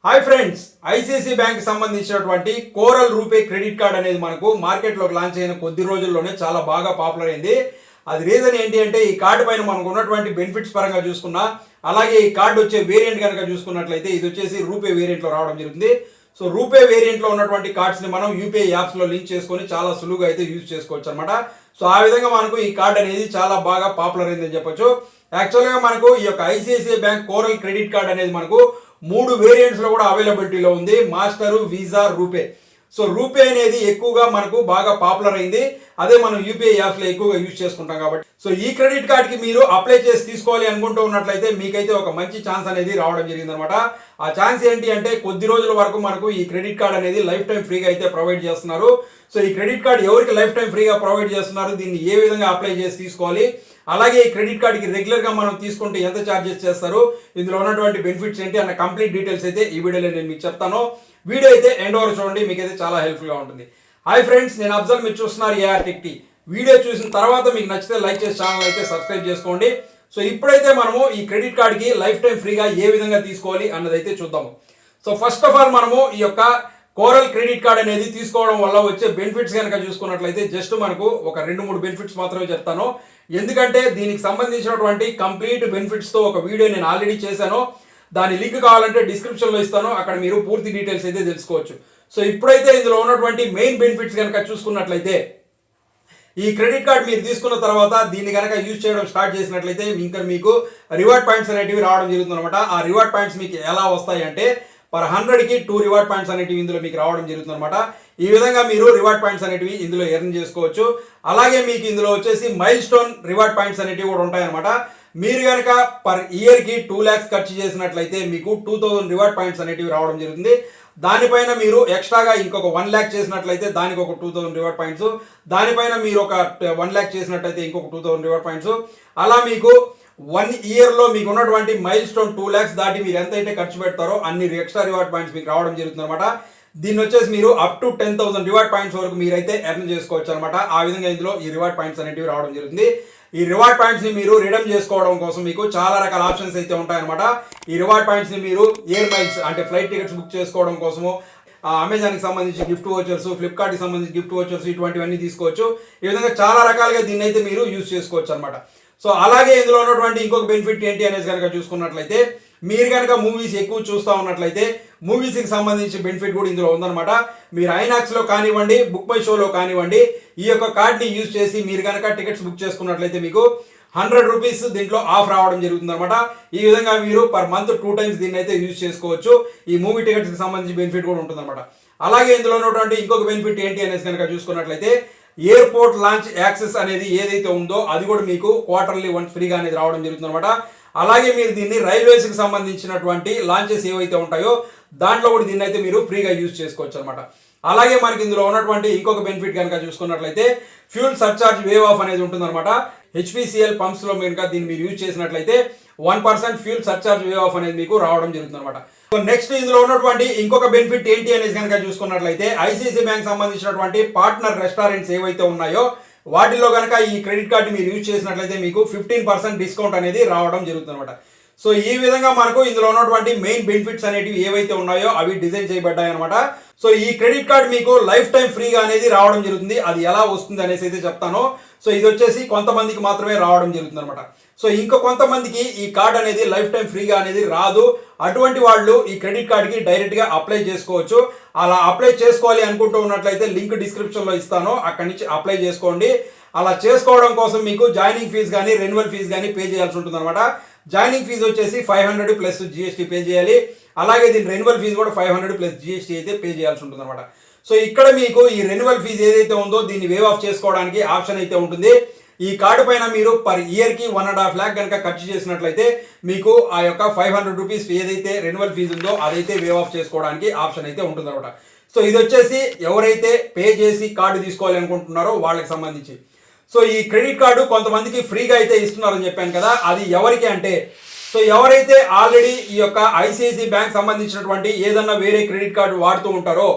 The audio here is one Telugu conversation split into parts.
హాయ్ ఫ్రెండ్స్, ఐసిఐసిఐ బ్యాంక్ సంబంధించినటువంటి కోరల్ రూపే క్రెడిట్ కార్డ్ అనేది మనకు మార్కెట్లోకి లాంచ్ అయిన కొద్ది రోజుల్లోనే చాలా బాగా పాపులర్ అయింది. అది రీజన్ ఏంటి అంటే ఈ కార్డు పైన మనకు ఉన్నటువంటి బెనిఫిట్స్ పరంగా చూసుకున్నా, అలాగే ఈ కార్డు వచ్చే వేరియంట్ కనుక చూసుకున్నట్లయితే ఇది వచ్చేసి రూపే వేరియంట్లో రావడం జరుగుతుంది. సో రూపే వేరియంట్లో ఉన్నటువంటి కార్డ్స్ని మనం యూపీఐ యాప్స్లో లింక్ చేసుకొని చాలా సులువుగా అయితే యూజ్ చేసుకోవచ్చు అనమాట. సో ఆ విధంగా మనకు ఈ కార్డ్ అనేది చాలా బాగా పాపులర్ అయిందని చెప్పొచ్చు. యాక్చువల్గా మనకు ఈ యొక్క ICICI bank coral credit card అనేది మనకు 3 వేరియంట్స్లో కూడా అవైలబిలిటీలో ఉంది: master, visa, RuPay. So RuPay అనేది ఎక్కువగా మనకు బాగా పాపులర్ అయింది, అదే మనం యూపీఐ యాప్స్లో ఎక్కువగా యూజ్ చేసుకుంటాం కాబట్టి. సో ఈ క్రెడిట్ కార్డ్కి మీరు అప్లై చేసి తీసుకోవాలి అనుకుంటూ ఉన్నట్లయితే మీకైతే ఒక మంచి ఛాన్స్ అనేది రావడం జరిగింది అనమాట. ఆ ఛాన్స్ ఏంటి అంటే కొద్ది రోజుల వరకు మనకు ఈ క్రెడిట్ కార్డ్ అనేది లైఫ్ టైం ఫ్రీగా అయితే ప్రొవైడ్ చేస్తున్నారు. సో ఈ క్రెడిట్ కార్డ్ ఎవరికి లైఫ్ టైం ఫ్రీగా ప్రొవైడ్ చేస్తున్నారు, దీన్ని ఏ విధంగా అప్లై చేసి తీసుకోవాలి, అలాగే ఈ క్రెడిట్ కార్డ్కి రెగ్యులర్గా మనం తీసుకుంటే ఎంత ఛార్జెస్ చేస్తారు, ఇందులో ఉన్నటువంటి బెనిఫిట్స్ ఏంటి అన్న కంప్లీట్ డీటెయిల్స్ అయితే ఈ వీడియోలో నేను మీకు చెప్తాను. వీడియో అయితే ఎండ్ వరకు చూడండి, మీకైతే చాలా హెల్ప్ఫుల్గా ఉంటుంది. హాయ్ ఫ్రెండ్స్, నేను అఫ్జల్, మీరు చూస్తున్నారు ఏఆర్ టెక్ టీ. వీడియో చూసిన తర్వాత మీకు నచ్చితే లైక్ చేసి ఛానల్ అయితే సబ్స్క్రైబ్ చేసుకోండి. సో ఇప్పుడైతే మనము ఈ క్రెడిట్ కార్డ్కి లైఫ్ టైం ఫ్రీగా ఏ విధంగా తీసుకోవాలి అన్నదైతే చూద్దాము. సో ఫస్ట్ ఆఫ్ ఆల్ మనము ఈ యొక్క కోరల్ క్రెడిట్ కార్డ్ అనేది తీసుకోవడం వల్ల వచ్చే బెనిఫిట్స్ కనుక చూసుకున్నట్లయితే జస్ట్ మనకు ఒక 2-3 బెనిఫిట్స్ మాత్రమే చెప్తాను. ఎందుకంటే దీనికి సంబంధించినటువంటి కంప్లీట్ బెనిఫిట్స్తో ఒక వీడియో నేను ఆల్రెడీ చేశాను. దాని లింక్ కావాలంటే డిస్క్రిప్షన్లో ఇస్తాను, అక్కడ మీరు పూర్తి డీటెయిల్స్ అయితే తెలుసుకోవచ్చు. సో ఇప్పుడైతే ఇందులో ఉన్నటువంటి మెయిన్ బెనిఫిట్స్ కనుక చూసుకున్నట్లయితే, ఈ క్రెడిట్ కార్డ్ మీరు తీసుకున్న తర్వాత దీన్ని కనుక యూజ్ చేయడం స్టార్ట్ చేసినట్లయితే ఇంకా మీకు రివార్డ్ పాయింట్స్ అనేటివి రావడం జరుగుతుంది అనమాట. ఆ రివార్డ్ పాయింట్స్ మీకు ఎలా వస్తాయి అంటే పర్ 100కి 2 రివార్డ్ పాయింట్స్ అనేటివి ఇందులో మీకు రావడం జరుగుతుంది అనమాట. ఈ విధంగా మీరు రివార్డ్ పాయింట్స్ అనేటివి ఇందులో ఎర్న్ చేసుకోవచ్చు. అలాగే మీకు ఇందులో వచ్చేసి మైల్ స్టోన్ రివార్డ్ పాయింట్స్ అనేటివి కూడా ఉంటాయన్నమాట. మీరు కనుక పర్ ఇయర్కి 2 lakhs ఖర్చు చేసినట్లయితే మీకు 2000 రివార్డ్ పాయింట్స్ అనేటివి రావడం జరుగుతుంది. దానిపైన మీరు ఎక్స్ట్రాగా ఇంకొక 1 lakh చేసినట్లయితే దానికి ఒక 2000 రివార్డ్ పాయింట్స్, దానిపైన మీరు ఒక 1 lakh చేసినట్లయితే ఇంకొక 2000 రివార్డ్ పాయింట్స్. అలా మీకు 1 ఇయర్లో మీకు ఉన్నటువంటి మైల్ స్టోన్ 2 lakhs దాటి మీరు ఎంత అయితే ఖర్చు పెడతారో అన్ని ఎక్స్ట్రా రివార్డ్ పాయింట్స్ మీకు రావడం జరుగుతుంది అనమాట. దీన్ని వచ్చేసి మీరు అప్ టు 10,000 రివార్డ్ పాయింట్స్ వరకు మీరైతే ఎర్న్ చేసుకోవచ్చు అనమాట. ఆ విధంగా ఇందులో ఈ రివార్డ్ పాయింట్స్ అనేటివి రావడం జరుగుతుంది. ఈ రివార్డ్ పాయింట్స్ని మీరు రిడమ్ చేసుకోవడం కోసం మీకు చాలా రకాల ఆప్షన్స్ అయితే ఉంటాయన్నమాట. ఈ రివార్డ్ పాయింట్స్ని మీరు ఎయిర్ మైల్స్ అంటే ఫ్లైట్ టికెట్స్ బుక్ చేసుకోవడం కోసము, అమెజాన్కి సంబంధించి గిఫ్ట్ వోచర్స్, ఫ్లిప్కార్ట్కి సంబంధించి గిఫ్ట్ వోచర్స్, ఇటువంటివన్నీ తీసుకోవచ్చు. ఈ విధంగా చాలా రకాలుగా దీన్ని అయితే మీరు యూజ్ చేసుకోవచ్చు అనమాట. సో అలాగే ఇందులో ఉన్నటువంటి ఇంకొక బెనిఫిట్ ఏంటి అనేది కనుక చూసుకున్నట్లయితే, మీరు కనుక మూవీస్ ఎక్కువ చూస్తూ ఉన్నట్లయితే మూవీస్కి సంబంధించి బెనిఫిట్ కూడా ఇందులో ఉందన్నమాట. మీరు ఐనాక్స్లో కానివ్వండి, బుక్ మై షోలో కానివ్వండి, ఈ యొక్క కార్డ్ని యూజ్ చేసి మీరు కనుక టికెట్స్ బుక్ చేసుకున్నట్లయితే మీకు 100 రూపీస్ దీంట్లో ఆఫ్ రావడం జరుగుతుంది అనమాట. ఈ విధంగా మీరు పర్ మంత్ 2 times దీన్ని అయితే యూజ్ చేసుకోవచ్చు. ఈ మూవీ టికెట్స్కి సంబంధించి బెనిఫిట్ కూడా ఉంటుందన్నమాట. అలాగే ఇందులో ఉన్నటువంటి ఇంకొక బెనిఫిట్ ఏంటి అనేది కనుక చూసుకున్నట్లయితే, ఎయిర్పోర్ట్ లాంచ్ యాక్సెస్ అనేది ఏదైతే ఉందో అది కూడా మీకు క్వార్టర్లీ వన్స్ ఫ్రీగా అనేది రావడం జరుగుతుంది అనమాట. అలాగే మీరు దీన్ని రైల్వేస్కి సంబంధించినటువంటి లాంచెస్ ఏవైతే ఉంటాయో దాంట్లో కూడా దీన్ని అయితే మీరు ఫ్రీగా యూజ్ చేసుకోవచ్చు అనమాట. అలాగే మనకి ఇందులో ఉన్నటువంటి ఇంకొక బెనిఫిట్ కనుక చూసుకున్నట్లయితే, ఫ్యూల్ సర్చార్జ్ వేవ్ ఆఫ్ అనేది ఉంటుందన్నమాట. హెచ్పిసిఎల్ పంప్స్లో కనుక దీన్ని మీరు యూజ్ చేసినట్లయితే 1% ఫ్యూల్ సర్చార్జ్ వేవ్ ఆఫ్ అనేది మీకు రావడం జరుగుతుంది అనమాట. సో నెక్స్ట్ ఇందులో ఉన్నటువంటి ఇంకొక బెనిఫిట్ ఏంటి అనేది కనుక చూసుకున్నట్లయితే, ఐసిఐసిఐ బ్యాంక్ సంబంధించినటువంటి పార్ట్నర్ రెస్టారెంట్స్ ఏవైతే ఉన్నాయో వాటిల్లో కనుక ఈ క్రెడిట్ కార్డు మీరు యూజ్ చేసినట్లయితే మీకు 15% డిస్కౌంట్ అనేది రావడం జరుగుతుంది అనమాట. సో ఈ విధంగా మనకు ఇందులో ఉన్నటువంటి మెయిన్ బెనిఫిట్స్ అనేటివి ఏవైతే ఉన్నాయో అవి డిజైన్ చేయబడ్డాయి అనమాట. సో ఈ క్రెడిట్ కార్డ్ మీకు లైఫ్ టైం ఫ్రీగా అనేది రావడం జరుగుతుంది. అది ఎలా వస్తుంది అనేసి అయితే చెప్తాను. సో ఇది వచ్చేసి కొంతమందికి మాత్రమే రావడం జరుగుతుంది అనమాట. సో ఇంకా కొంతమందికి ఈ కార్డ్ అనేది లైఫ్ టైం ఫ్రీగా అనేది రాదు. అటువంటి వాళ్ళు ఈ క్రెడిట్ కార్డ్కి డైరెక్ట్గా అప్లై చేసుకోవచ్చు. అలా అప్లై చేసుకోవాలి అనుకుంటూ ఉన్నట్లయితే లింక్ డిస్క్రిప్షన్లో ఇస్తాను, అక్కడి నుంచి అప్లై చేసుకోండి. అలా చేసుకోవడం కోసం మీకు జాయినింగ్ ఫీజు కానీ రెన్యువల్ ఫీజు కానీ పే చేయాల్సి ఉంటుంది అనమాట. జాయినింగ్ ఫీజు వచ్చేసి 500 ప్లస్ జిఎస్టీ పే చేయాలి. అలాగే దీని రెన్యువల్ ఫీజు కూడా 500 ప్లస్ జిఎస్టీ అయితే పే చేయాల్సి ఉంటుంది అనమాట. సో ఇక్కడ మీకు ఈ రెన్యువల్ ఫీజు ఏదైతే ఉందో దీన్ని వేవ్ ఆఫ్ చేసుకోవడానికి ఆప్షన్ అయితే ఉంటుంది. ఈ కార్డు పైన మీరు పర్ ఇయర్కి 1.5 lakh కనుక ఖర్చు చేసినట్లయితే మీకు ఆ యొక్క 500 రూపీస్ ఏదైతే రెన్యువల్ ఫీజు ఉందో అదైతే వేవ్ ఆఫ్ చేసుకోవడానికి ఆప్షన్ అయితే ఉంటుంది అనమాట. సో ఇది వచ్చేసి ఎవరైతే పే చేసి కార్డు తీసుకోవాలి అనుకుంటున్నారో వాళ్ళకి సంబంధించి. సో ఈ క్రెడిట్ కార్డు కొంతమందికి ఫ్రీగా అయితే ఇస్తున్నారని చెప్పాను కదా, అది ఎవరికి అంటే, సో ఎవరైతే ఆల్రెడీ ఈ యొక్క ఐసిఐసిఐ బ్యాంక్ సంబంధించినటువంటి ఏదన్నా వేరే క్రెడిట్ కార్డు వాడుతూ ఉంటారో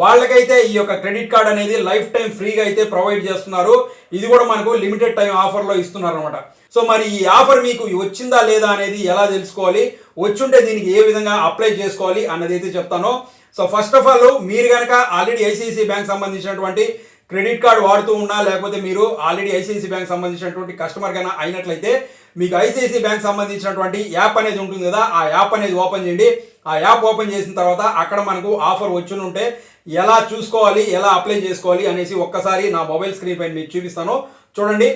వాళ్ళకైతే ఈ యొక్క క్రెడిట్ కార్డ్ అనేది లైఫ్ టైం ఫ్రీగా అయితే ప్రొవైడ్ చేస్తున్నారు. ఇది కూడా మనకు లిమిటెడ్ టైం ఆఫర్లో ఇస్తున్నారు అనమాట. సో మరి ఈ ఆఫర్ మీకు వచ్చిందా లేదా అనేది ఎలా తెలుసుకోవాలి, వచ్చుంటే దీనికి ఏ విధంగా అప్లై చేసుకోవాలి అన్నది అయితే చెప్తాను. సో ఫస్ట్ ఆఫ్ ఆల్ మీరు కనుక ఆల్రెడీ ఐసిఐసిఐ బ్యాంక్ సంబంధించినటువంటి క్రెడిట్ కార్డు వాడుతూ ఉన్నా, లేకపోతే మీరు ఆల్రెడీ ఐసిఐసిఐ బ్యాంక్ సంబంధించినటువంటి కస్టమర్ కన్నా అయినట్లయితే మీకు ఐసిఐసిఐ బ్యాంక్ సంబంధించినటువంటి యాప్ అనేది ఉంటుంది కదా, ఆ యాప్ అనేది ఓపెన్ చేయండి. ఆ యాప్ ఓపెన్ చేసిన తర్వాత అక్కడ మనకు ఆఫర్ వచ్చి ఉంటే ఎలా చూసుకోవాలి, ఎలా అప్లై చేసుకోవాలి అనేసి ఒక్కసారి నా మొబైల్ స్క్రీన్ పైన మీకు చూపిస్తాను, చూడండి.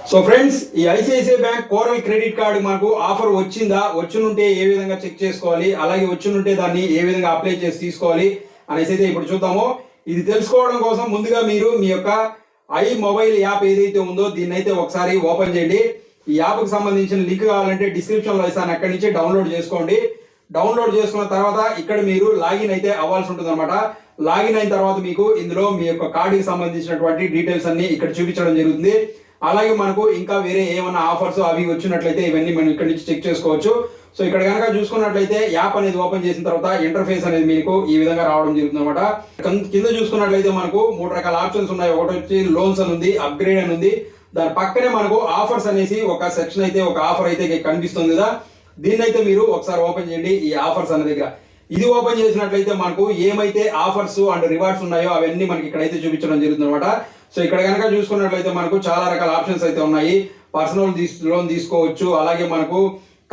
సో ఫ్రెండ్స్, ఈ ICICI bank coral credit card మనకు ఆఫర్ వచ్చిందా, వచ్చునుంటే ఏ విధంగా చెక్ చేసుకోవాలి, అలాగే వచ్చునుంటే దాన్ని ఏ విధంగా అప్లై చేసి తీసుకోవాలి అనేసి అయితే ఇప్పుడు చూద్దాము. ఇది తెలుసుకోవడం కోసం ముందుగా మీరు మీ యొక్క ఐ మొబైల్ యాప్ ఏదైతే ఉందో దీన్ని అయితే ఒకసారి ఓపెన్ చేయండి. ఈ యాప్కి సంబంధించిన లింక్ కావాలంటే డిస్క్రిప్షన్లో ఇస్తాను, అక్కడి నుంచి డౌన్లోడ్ చేసుకోండి. డౌన్లోడ్ చేసుకున్న తర్వాత ఇక్కడ మీరు లాగిన్ అయితే అవ్వాల్సి ఉంటుంది అనమాట. లాగిన్ అయిన తర్వాత మీకు ఇందులో మీ యొక్క కార్డుకి సంబంధించినటువంటి డీటెయిల్స్ అన్ని ఇక్కడ చూపించడం జరుగుతుంది. అలాగే మనకు ఇంకా వేరే ఏమైనా ఆఫర్స్ అవి వచ్చినట్లయితే ఇవన్నీ మనం ఇక్కడ నుంచి చెక్ చేసుకోవచ్చు. సో ఇక్కడ కనుక చూసుకున్నట్లయితే యాప్ అనేది ఓపెన్ చేసిన తర్వాత ఇంటర్ఫేస్ అనేది మీకు ఈ విధంగా రావడం జరుగుతుంది అనమాట. కింద చూసుకున్నట్లయితే మనకు 3 రకాల ఆప్షన్స్ ఉన్నాయి. ఒకటి వచ్చి లోన్స్ అని ఉంది, అప్గ్రేడ్ అని ఉంది. దాని పక్కనే మనకు ఆఫర్స్ అనేసి ఒక సెక్షన్ అయితే, ఒక ఆఫర్ అయితే కనిపిస్తుంది కదా, దీన్ని అయితే మీరు ఒకసారి ఓపెన్ చేయండి. ఈ ఆఫర్స్ అనే దగ్గర ఇది ఓపెన్ చేసినట్లయితే మనకు ఏమైతే ఆఫర్స్ అండ్ రివార్డ్స్ ఉన్నాయో అవన్నీ మనకి ఇక్కడైతే చూపించడం జరుగుతుంది అనమాట. సో ఇక్కడ కనుక చూసుకున్నట్లయితే మనకు చాలా రకాల ఆప్షన్స్ అయితే ఉన్నాయి. పర్సనల్ లోన్ తీసుకోవచ్చు, అలాగే మనకు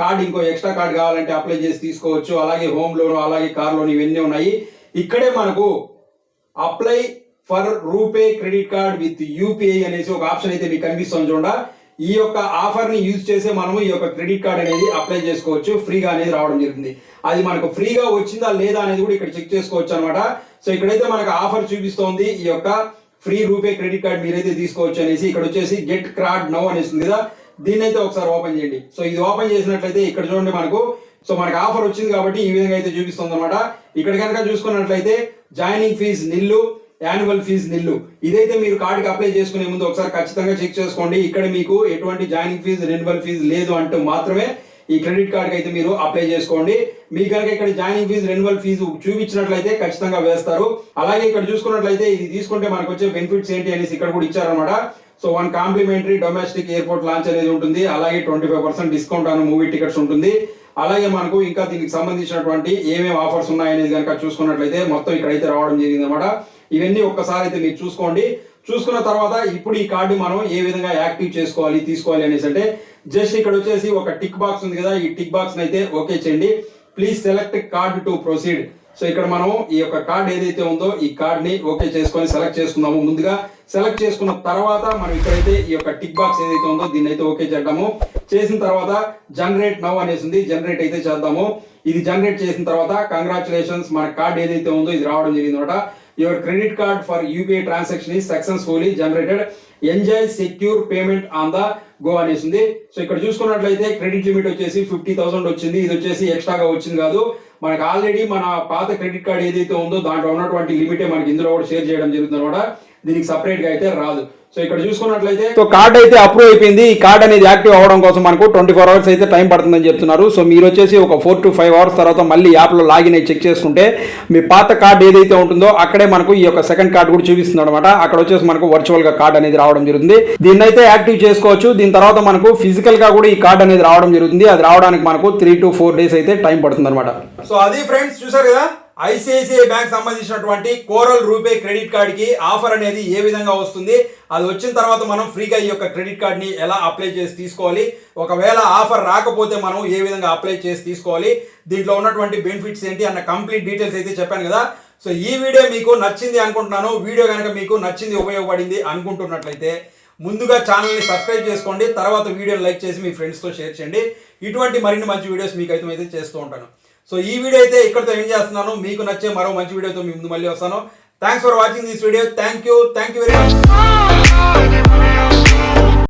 కార్డ్ ఇంకో ఎక్స్ట్రా కార్డ్ కావాలంటే అప్లై చేసి తీసుకోవచ్చు, అలాగే హోమ్ లోన్, అలాగే కార్ లోన్, ఇవన్నీ ఉన్నాయి. ఇక్కడే మనకు apply for RuPay credit card with UPI అనేసి ఒక ఆప్షన్ అయితే మీకు కనిపిస్తుంది చూడండి. ఈ యొక్క ఆఫర్ ని యూజ్ చేసే మనము ఈ యొక్క క్రెడిట్ కార్డ్ అనేది అప్లై చేసుకోవచ్చు, ఫ్రీగా అనేది రావడం జరుగుతుంది. అది మనకు ఫ్రీగా వచ్చిందా లేదా అనేది కూడా ఇక్కడ చెక్ చేసుకోవచ్చు అనమాట. సో ఇక్కడైతే మనకు ఆఫర్ చూపిస్తోంది, ఈ యొక్క ఫ్రీ రూపే క్రెడిట్ కార్డ్ మీరైతే తీసుకోవచ్చు అనేసి. ఇక్కడ వచ్చేసి గెట్ కార్డ్ నౌ అనేసి కదా, దీన్ని అయితే ఒకసారి ఓపెన్ చేయండి. సో ఇది ఓపెన్ చేసినట్లయితే ఇక్కడ చూడండి మనకు ఆఫర్ వచ్చింది కాబట్టి ఈ విధంగా అయితే చూపిస్తుంది అనమాట. ఇక్కడ కనుక చూసుకున్నట్లయితే జాయినింగ్ ఫీజు నిల్లు, యాన్యువల్ ఫీజు నిల్లు. ఇదైతే మీరు కార్డుకి అప్లై చేసుకునే ముందు ఒకసారి ఖచ్చితంగా చెక్ చేసుకోండి. ఇక్కడ మీకు ఎటువంటి జాయినింగ్ ఫీజు, రెన్యువల్ ఫీజు లేదు అంటూ మాత్రమే ఈ క్రెడిట్ కార్డ్కి అయితే మీరు అప్లై చేసుకోండి. మీకు కనుక ఇక్కడ జాయినింగ్ ఫీజు, రెన్యువల్ ఫీజు చూపించినట్లయితే ఖచ్చితంగా వేస్తారు. అలాగే ఇక్కడ చూసుకున్నట్లయితే ఇది తీసుకుంటే మనకు వచ్చే బెనిఫిట్స్ ఏంటి అనేసి ఇక్కడ కూడా ఇచ్చారనమాట. So 1 complimentary domestic airport lounge అనేది ఉంటుంది, అలాగే 25% డిస్కౌంట్ ఆన్ మూవీ టికెట్స్ ఉంటుంది. అలాగే మనకు ఇంకా దీనికి సంబంధించినటువంటి ఏమేమి ఆఫర్స్ ఉన్నాయనేది కనుక చూసుకున్నట్లయితే మొత్తం ఇక్కడైతే రావడం జరిగింది అనమాట. ఇవన్నీ ఒక్కసారి అయితే మీరు చూసుకోండి. చూసుకున్న తర్వాత ఇప్పుడు ఈ కార్డు మనం ఏ విధంగా యాక్టివ్ చేసుకోవాలి, తీసుకోవాలి అనేసి అంటే జస్ట్ ఇక్కడ వచ్చేసి ఒక టిక్ బాక్స్ ఉంది కదా, ఈ టిక్ బాక్స్ అయితే ఓకే చేయండి. Please select card to proceed. So ఇక్కడ మనం ఈ యొక్క కార్డ్ ఏదైతే ఉందో ఈ కార్డ్ ని ఓకే చేసుకొని సెలెక్ట్ చేసుకుందాము. ముందుగా సెలెక్ట్ చేసుకున్న తర్వాత మనం ఇక్కడైతే ఈ యొక్క టిక్ బాక్స్ ఏదైతే ఉందో దీన్ని అయితే ఓకే చేద్దాము. చేసిన తర్వాత జనరేట్ నౌ అనేసి ఉంది, జనరేట్ అయితే చేద్దాము. ఇది జనరేట్ చేసిన తర్వాత కంగ్రాచులేషన్స్, మన కార్డ్ ఏదైతే ఉందో ఇది రావడం జరిగింది అనమాట. Your credit card for UPI transaction is successfully generated, enjoy secure payment on the go అనేసింది. సో ఇక్కడ చూసుకున్నట్లయితే క్రెడిట్ లిమిట్ వచ్చేసి 50,000 వచ్చింది. ఇది వచ్చేసి ఎక్స్ట్రాగా వచ్చింది కాదు, మనకు ఆల్రెడీ మన పాత క్రెడిట్ కార్డ్ ఏదైతే ఉందో దాంట్లో ఉన్నటువంటి లిమిటే మనకి ఇందులో కూడా షేర్ చేయడం జరుగుతుంది అనమాట. దీనికి సపరేట్ గా అయితే రాదు. సో ఇక్కడ చూసుకున్నట్లయితే కార్డ్ అయితే అప్రూవ్ అయిపోయింది. ఈ కార్డ్ అనేది యాక్టివ్ అవ్వడం కోసం మనకు 24 అవర్స్ అయితే టైం పడుతుందని చెప్తున్నారు. సో మీరు వచ్చేసి ఒక 4 to 5 అవర్స్ తర్వాత మళ్ళీ యాప్లో లాగిన్ అయ్యి చెక్ చేసుకుంటే మీ పాత కార్డ్ ఏదైతే ఉంటుందో అక్కడే మనకు ఈ యొక్క సెకండ్ కార్డ్ కూడా చూపిస్తుంది అనమాట. అక్కడ వచ్చేసి మనకు వర్చువల్ గా కార్డ్ అనేది రావడం జరుగుతుంది. దీన్ని అయితే యాక్టివ్ చేసుకోవచ్చు. దీని తర్వాత మనకు ఫిజికల్ గా కూడా ఈ కార్డ్ అనేది రావడం జరుగుతుంది. అది రావడానికి మనకు 3 to 4 days అయితే టైం పడుతుంది అనమాట. సో అది ఫ్రెండ్స్, చూసారు కదా ఐసిఐసిఐ బ్యాంక్ సంబంధించినటువంటి కోరల్ రూపే క్రెడిట్ కార్డ్ కి ఆఫర్ అనేది ఏ విధంగా వస్తుంది, అది వచ్చిన తర్వాత మనం ఫ్రీగా ఈ యొక్క క్రెడిట్ కార్డ్ ని ఎలా అప్లై చేసి తీసుకోవాలి, ఒకవేళ ఆఫర్ రాకపోతే మనం ఏ విధంగా అప్లై చేసి తీసుకోవాలి, దీంట్లో ఉన్నటువంటి బెనిఫిట్స్ ఏంటి అన్న కంప్లీట్ డీటెయిల్స్ అయితే చెప్పాను కదా. సో ఈ వీడియో మీకు నచ్చింది అనుకుంటున్నాను. వీడియో కనుక మీకు నచ్చింది, ఉపయోగపడింది అనుకుంటున్నట్లయితే ముందుగా ఛానల్ని సబ్స్క్రైబ్ చేసుకోండి. తర్వాత వీడియోని లైక్ చేసి మీ ఫ్రెండ్స్తో షేర్ చేయండి. ఇటువంటి మరిన్ని మంచి వీడియోస్ మీకు అయితే చేస్తూ ఉంటాను. సో ఈ వీడియో అయితే ఇక్కడితో ఎండ్ చేస్తున్నాను. మీకు నచ్చే మరో మంచి వీడియోతో మీ ముందు మళ్ళీ వస్తాను. Thanks for watching this video. Thank you very much.